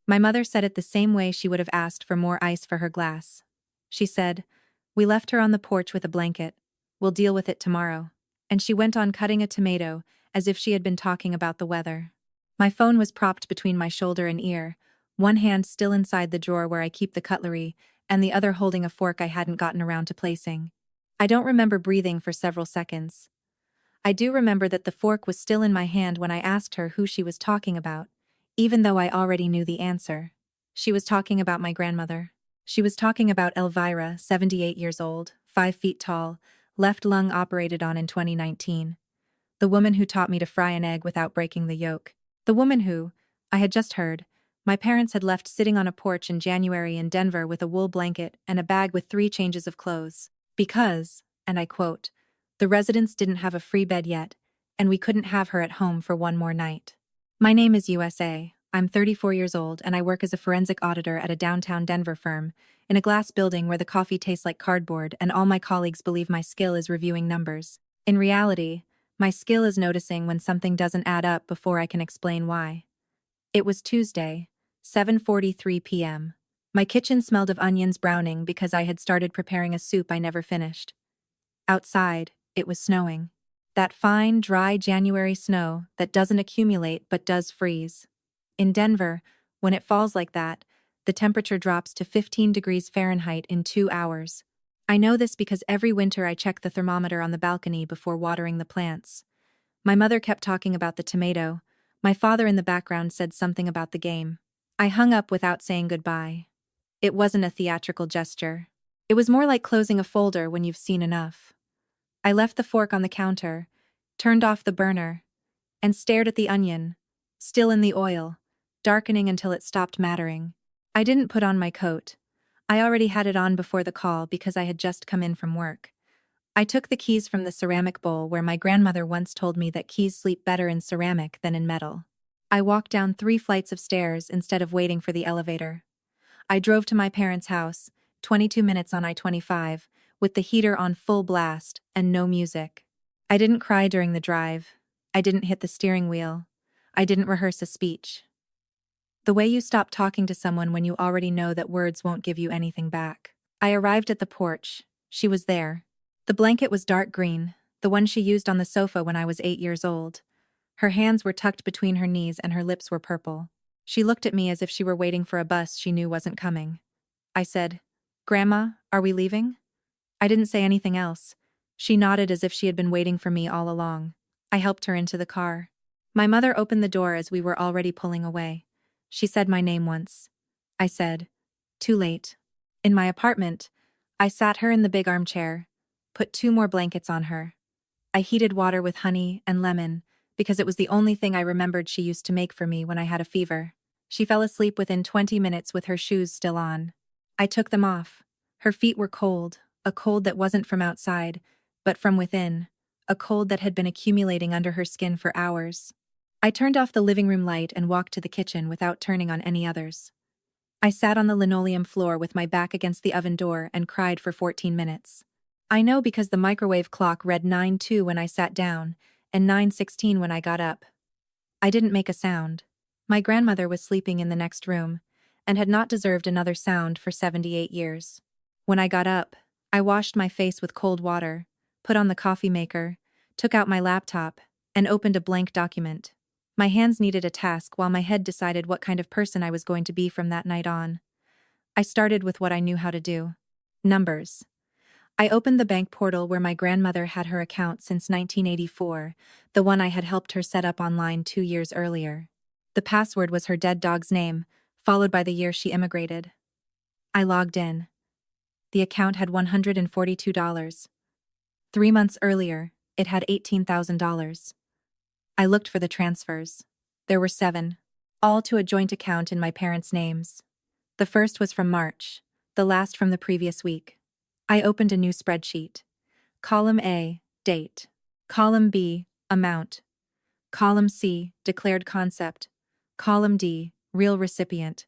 My mother said it the same way she would have asked for more ice for her glass. She said, "We left her on the porch with a blanket. We'll deal with it tomorrow." And she went on cutting a tomato, as if she had been talking about the weather. My phone was propped between my shoulder and ear, one hand still inside the drawer where I keep the cutlery, and the other holding a fork I hadn't gotten around to placing. I don't remember breathing for several seconds. I do remember that the fork was still in my hand when I asked her who she was talking about, even though I already knew the answer. She was talking about my grandmother. She was talking about Elvira, 78 years old, 5 feet tall, left lung operated on in 2019. The woman who taught me to fry an egg without breaking the yolk. The woman who, I had just heard, my parents had left sitting on a porch in January in Denver with a wool blanket and a bag with 3 changes of clothes. Because, and I quote, "the residents didn't have a free bed yet, and we couldn't have her at home for one more night." My name is USA. I'm 34 years old and I work as a forensic auditor at a downtown Denver firm, in a glass building where the coffee tastes like cardboard and all my colleagues believe my skill is reviewing numbers. In reality, my skill is noticing when something doesn't add up before I can explain why. It was Tuesday, 7:43 p.m. My kitchen smelled of onions browning because I had started preparing a soup I never finished. Outside, it was snowing. That fine, dry January snow that doesn't accumulate but does freeze. In Denver, when it falls like that, the temperature drops to 15 degrees Fahrenheit in 2 hours. I know this because every winter I check the thermometer on the balcony before watering the plants. My mother kept talking about the tomato. My father in the background said something about the game. I hung up without saying goodbye. It wasn't a theatrical gesture. It was more like closing a folder when you've seen enough. I left the fork on the counter, turned off the burner, and stared at the onion, still in the oil, darkening until it stopped mattering. I didn't put on my coat. I already had it on before the call because I had just come in from work. I took the keys from the ceramic bowl where my grandmother once told me that keys sleep better in ceramic than in metal. I walked down 3 flights of stairs instead of waiting for the elevator. I drove to my parents' house, 22 minutes on I-25, with the heater on full blast and no music. I didn't cry during the drive. I didn't hit the steering wheel. I didn't rehearse a speech. The way you stop talking to someone when you already know that words won't give you anything back. I arrived at the porch. She was there. The blanket was dark green, the one she used on the sofa when I was 8 years old. Her hands were tucked between her knees and her lips were purple. She looked at me as if she were waiting for a bus she knew wasn't coming. I said, "Grandma, are we leaving?" I didn't say anything else. She nodded as if she had been waiting for me all along. I helped her into the car. My mother opened the door as we were already pulling away. She said my name once. I said, "Too late." In my apartment, I sat her in the big armchair, put 2 more blankets on her. I heated water with honey and lemon because it was the only thing I remembered she used to make for me when I had a fever. She fell asleep within 20 minutes with her shoes still on. I took them off. Her feet were cold, a cold that wasn't from outside, but from within, a cold that had been accumulating under her skin for hours. I turned off the living room light and walked to the kitchen without turning on any others. I sat on the linoleum floor with my back against the oven door and cried for 14 minutes. I know because the microwave clock read 9:02 when I sat down and 9:16 when I got up. I didn't make a sound. My grandmother was sleeping in the next room and had not deserved another sound for 78 years. When I got up, I washed my face with cold water, put on the coffee maker, took out my laptop, and opened a blank document. My hands needed a task while my head decided what kind of person I was going to be from that night on. I started with what I knew how to do. Numbers. I opened the bank portal where my grandmother had her account since 1984, the one I had helped her set up online 2 years earlier. The password was her dead dog's name, followed by the year she immigrated. I logged in. The account had $142. 3 months earlier, it had $18,000. I looked for the transfers. There were 7, all to a joint account in my parents' names. The first was from March, the last from the previous week. I opened a new spreadsheet. Column A, date. Column B, amount. Column C, declared concept. Column D, real recipient.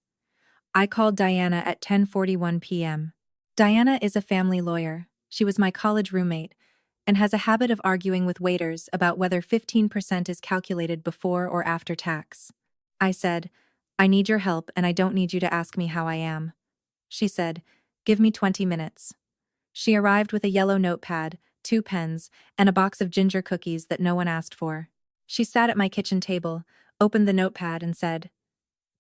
I called Diana at 10:41 p.m. Diana is a family lawyer. She was my college roommate and has a habit of arguing with waiters about whether 15% is calculated before or after tax. I said, I need your help and I don't need you to ask me how I am. She said, give me 20 minutes. She arrived with a yellow notepad, 2 pens, and a box of ginger cookies that no one asked for. She sat at my kitchen table, opened the notepad and said,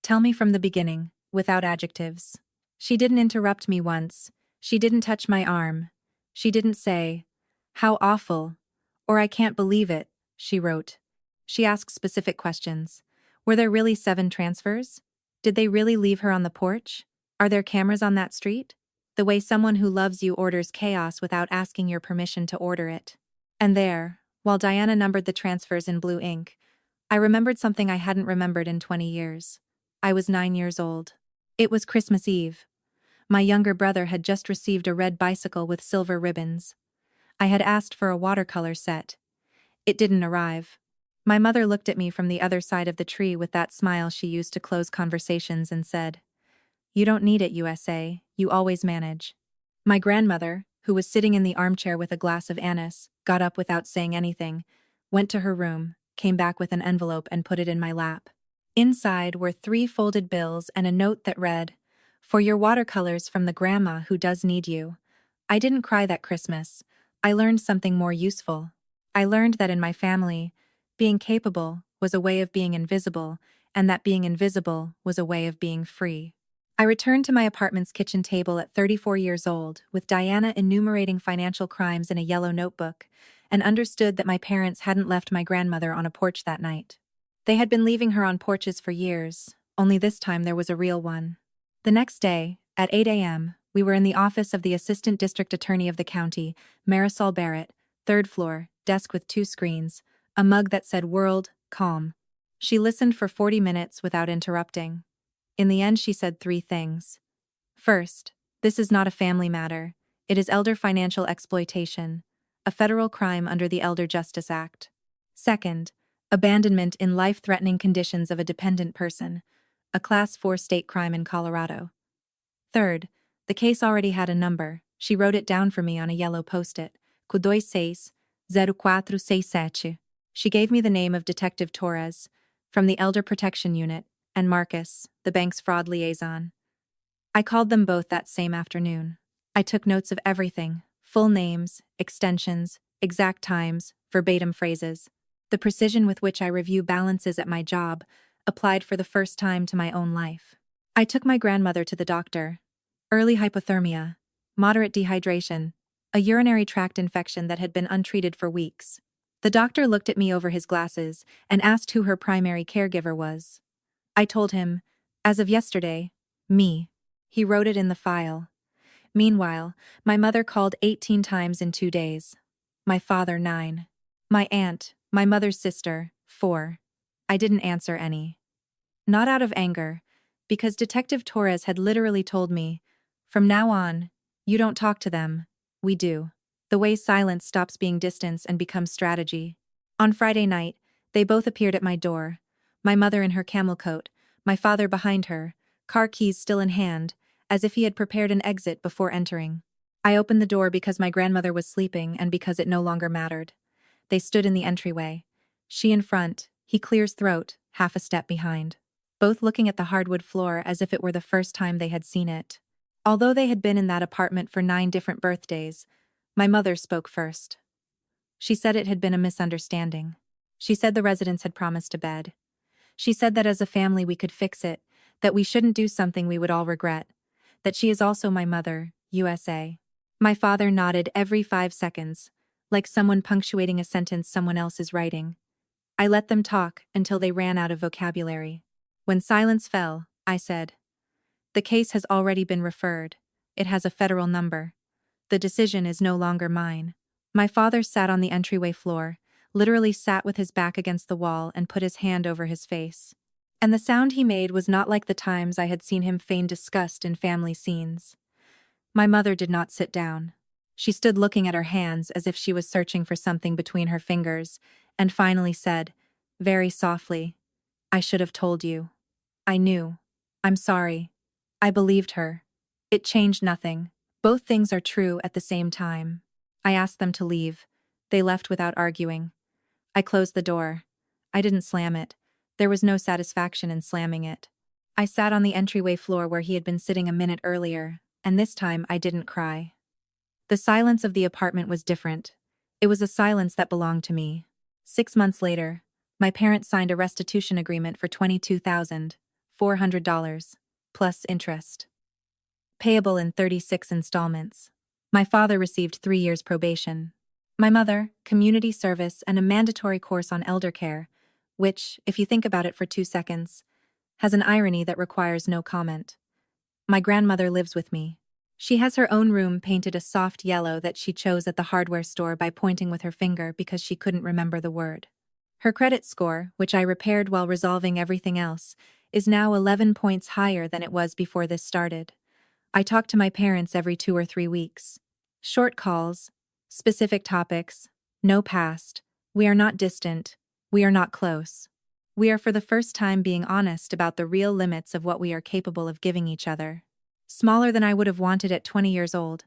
tell me from the beginning, without adjectives. She didn't interrupt me once. She didn't touch my arm. She didn't say, how awful, or I can't believe it, she wrote. She asked specific questions. Were there really 7 transfers? Did they really leave her on the porch? Are there cameras on that street? The way someone who loves you orders chaos without asking your permission to order it. And there, while Diana numbered the transfers in blue ink, I remembered something I hadn't remembered in 20 years. I was 9 years old. It was Christmas Eve. My younger brother had just received a red bicycle with silver ribbons. I had asked for a watercolor set. It didn't arrive. My mother looked at me from the other side of the tree with that smile she used to close conversations and said, you don't need it, USA, you always manage. My grandmother, who was sitting in the armchair with a glass of anise, got up without saying anything, went to her room, came back with an envelope and put it in my lap. Inside were 3 folded bills and a note that read, for your watercolors from the grandma who does need you. I didn't cry that Christmas. I learned something more useful. I learned that in my family, being capable was a way of being invisible, and that being invisible was a way of being free. I returned to my apartment's kitchen table at 34 years old, with Diana enumerating financial crimes in a yellow notebook, and understood that my parents hadn't left my grandmother on a porch that night. They had been leaving her on porches for years, only this time there was a real one. The next day, at 8 a.m., we were in the office of the Assistant District Attorney of the county, Marisol Barrett, 3rd floor, desk with 2 screens, a mug that said World, Calm. She listened for 40 minutes without interrupting. In the end, she said 3 things. First, this is not a family matter. It is elder financial exploitation, a federal crime under the Elder Justice Act. Second, abandonment in life-threatening conditions of a dependent person, a Class 4 state crime in Colorado. Third, the case already had a number. She wrote it down for me on a yellow post-it. 226-0467. She gave me the name of Detective Torres, from the Elder Protection Unit, and Marcus, the bank's fraud liaison. I called them both that same afternoon. I took notes of everything, full names, extensions, exact times, verbatim phrases. The precision with which I review balances at my job applied for the first time to my own life. I took my grandmother to the doctor. Early hypothermia, moderate dehydration, a urinary tract infection that had been untreated for weeks. The doctor looked at me over his glasses and asked who her primary caregiver was. I told him, as of yesterday, me. He wrote it in the file. Meanwhile, my mother called 18 times in 2 days. My father 9. My aunt, my mother's sister, 4. I didn't answer any. Not out of anger, because Detective Torres had literally told me, from now on, you don't talk to them, we do. The way silence stops being distance and becomes strategy. On Friday night, they both appeared at my door, my mother in her camel coat, my father behind her, car keys still in hand, as if he had prepared an exit before entering. I opened the door because my grandmother was sleeping and because it no longer mattered. They stood in the entryway. She in front, he Clear's throat, half a step behind. Both looking at the hardwood floor as if it were the first time they had seen it. Although they had been in that apartment for 9 different birthdays, my mother spoke first. She said it had been a misunderstanding. She said the residents had promised a bed. She said that as a family we could fix it, that we shouldn't do something we would all regret, that she is also my mother, USA. My father nodded every 5 seconds, like someone punctuating a sentence someone else is writing. I let them talk until they ran out of vocabulary. When silence fell, I said, the case has already been referred. It has a federal number. The decision is no longer mine. My father sat on the entryway floor, literally sat with his back against the wall and put his hand over his face. And the sound he made was not like the times I had seen him feign disgust in family scenes. My mother did not sit down. She stood looking at her hands as if she was searching for something between her fingers, and finally said, very softly, I should have told you. I knew. I'm sorry. I believed her. It changed nothing. Both things are true at the same time. I asked them to leave. They left without arguing. I closed the door. I didn't slam it. There was no satisfaction in slamming it. I sat on the entryway floor where he had been sitting a minute earlier, and this time I didn't cry. The silence of the apartment was different. It was a silence that belonged to me. 6 months later, my parents signed a restitution agreement for $22,400, plus interest. Payable in 36 installments. My father received 3 years probation. My mother, community service and a mandatory course on elder care, which, if you think about it for 2 seconds, has an irony that requires no comment. My grandmother lives with me. She has her own room painted a soft yellow that she chose at the hardware store by pointing with her finger because she couldn't remember the word. Her credit score, which I repaired while resolving everything else, is now 11 points higher than it was before this started. I talk to my parents every 2 or 3 weeks. Short calls, specific topics, no past. We are not distant. We are not close. We are for the first time being honest about the real limits of what we are capable of giving each other. Smaller than I would have wanted at 20 years old,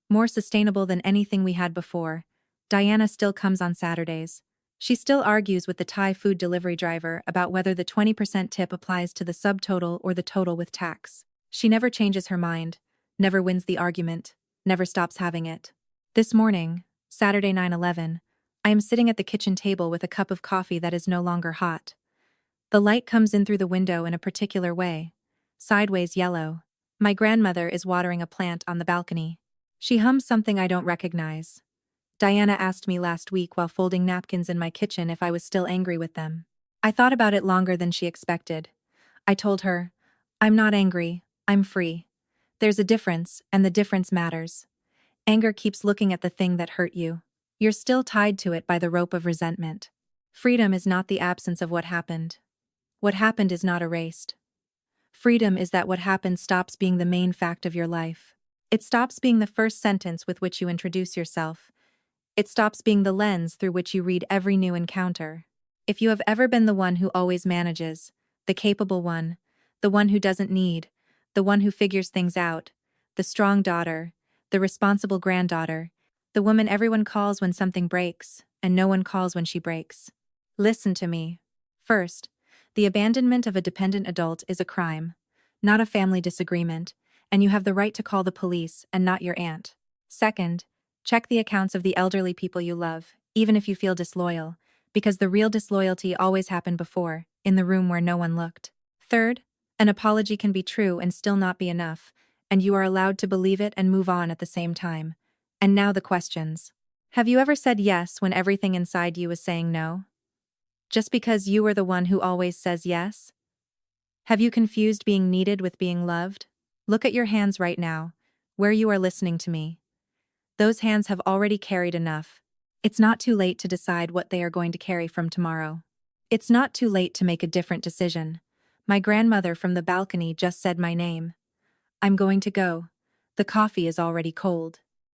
more sustainable than anything we had before, Diana still comes on Saturdays. She still argues with the Thai food delivery driver about whether the 20% tip applies to the subtotal or the total with tax. She never changes her mind, never wins the argument, never stops having it. This morning, Saturday 9/11, I am sitting at the kitchen table with a cup of coffee that is no longer hot. The light comes in through the window in a particular way, sideways yellow. My grandmother is watering a plant on the balcony. She hums something I don't recognize. Diana asked me last week while folding napkins in my kitchen if I was still angry with them. I thought about it longer than she expected. I told her, I'm not angry, I'm free. There's a difference, and the difference matters. Anger keeps looking at the thing that hurt you. You're still tied to it by the rope of resentment. Freedom is not the absence of what happened. What happened is not erased. Freedom is that what happened stops being the main fact of your life. It stops being the first sentence with which you introduce yourself. It stops being the lens through which you read every new encounter. If you have ever been the one who always manages, the capable one, the one who doesn't need, the one who figures things out, the strong daughter, the responsible granddaughter, the woman everyone calls when something breaks, and no one calls when she breaks. Listen to me. First, the abandonment of a dependent adult is a crime, not a family disagreement, and you have the right to call the police and not your aunt. Second, check the accounts of the elderly people you love, even if you feel disloyal, because the real disloyalty always happened before, in the room where no one looked. Third, an apology can be true and still not be enough, and you are allowed to believe it and move on at the same time. And now the questions. Have you ever said yes when everything inside you is saying no? Just because you are the one who always says yes? Have you confused being needed with being loved? Look at your hands right now, where you are listening to me. Those hands have already carried enough. It's not too late to decide what they are going to carry from tomorrow. It's not too late to make a different decision. My grandmother from the balcony just said my name. I'm going to go. The coffee is already cold.